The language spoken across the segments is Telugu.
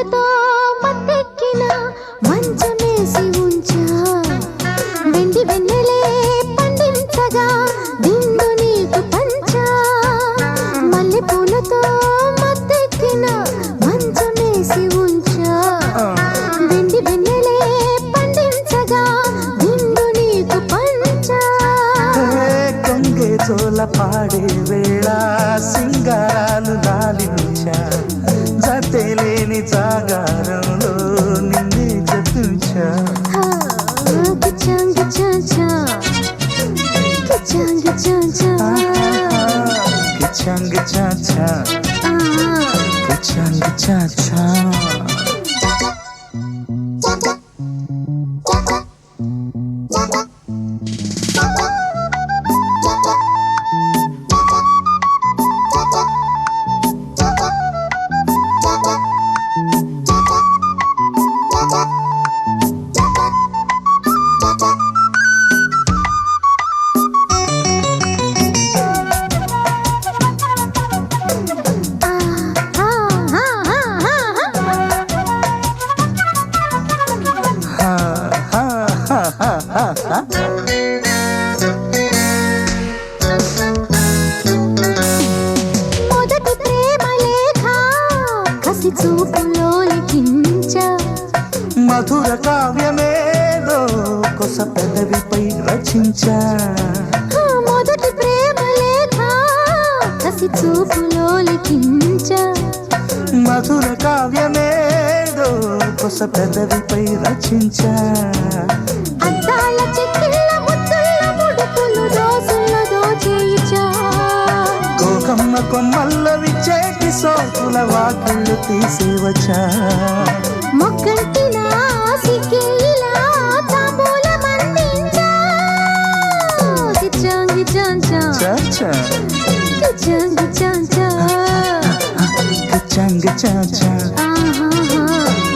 పూలతో మత్తెక్కిన మంచమేసి ఉంచా వెండి వెన్నెలే పండించగా దిండు నీకు పంచా మల్లె పూలతో మత్తెక్కిన మంచమేసి ఉంచా వెండి వెన్నెలే పండించగా దిండు నీకు పంచా కొంగే చోల పాడే వేళ సింగారాలు లాలించా జతలేని జాగారంలో నిన్నే జపించా గిచాంగ్ చాచా గిచాంగ్ చాచా గిచాంగ్ చాచా గిచాంగ్ చాచా మొదటి ప్రేమ లేఖ కసి చూపులో లిఖించా మధుర కావ్యమేదో కొస పెదవిపై రచించా మొదటి ప్రేమ లేఖ కసి చూపులో లిఖించా మధుర కావ్యమేదో కొస పెదవిపై రచించా అద్దాల చెక్కిళ్ళ ముద్దుల ముడుపులు దోసుల్లో దోచేయిచా కోకమ్మ కొమ్మల్ల విచ్చేటి సోకుల వాకిళ్ళు తీసేవచ్చా మొగ్గంటి నాసికే ఇలా తాంబూలమందించా గిచాంగ్ చాచా చాచా గిచాంగ్ చాచా గిచాంగ్ చాచా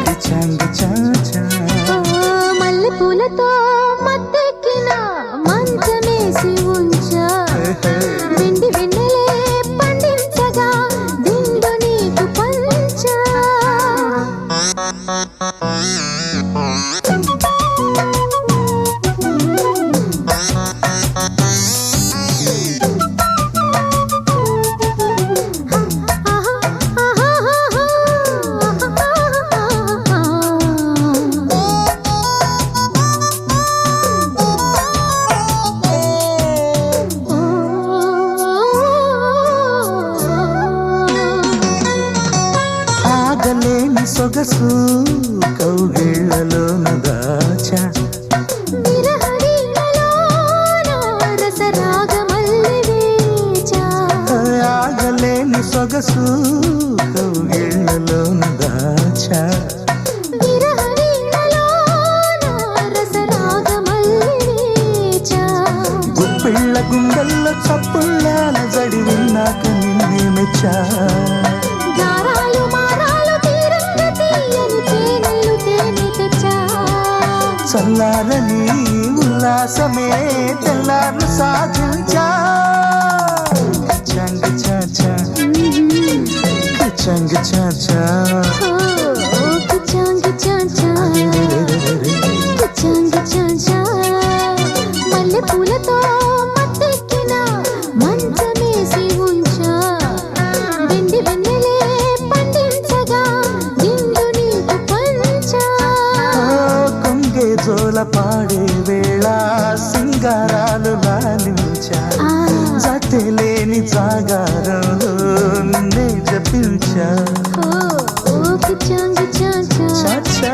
గిచాంగ్ చాచా మల్లె పూలతో మత్తెక్కిన మంచమేసి ఉంచా వెండి వెన్నెలే పండించగా దిండు నీకు పంచా ఆగలేని సొగసు కౌగిళ్ళలోన దాచా ఆగలేని సొగసు కౌగిళ్ళలోన దాచా గుప్పిళ్ళ గుండెల్లో చప్పుళ్ళాల జడి విన్నాక నిన్నే మెచ్చా చల్లారని ఉల్లాసమే తెల్లార్లు సాధించా చంగ చాచా చంగ చాచా మల్లె పూలతో మత్తెక్కిన మంచమేసి ఉంచా వెండి వెన్నెలే పండించగా దిండు నీకు పంచా కొంగే జోల పాడే వేళ సింగారాలు లాలించా జతలేని జాగారంలో నిన్నే జపించా గిచాంగ్ చాచా చాచా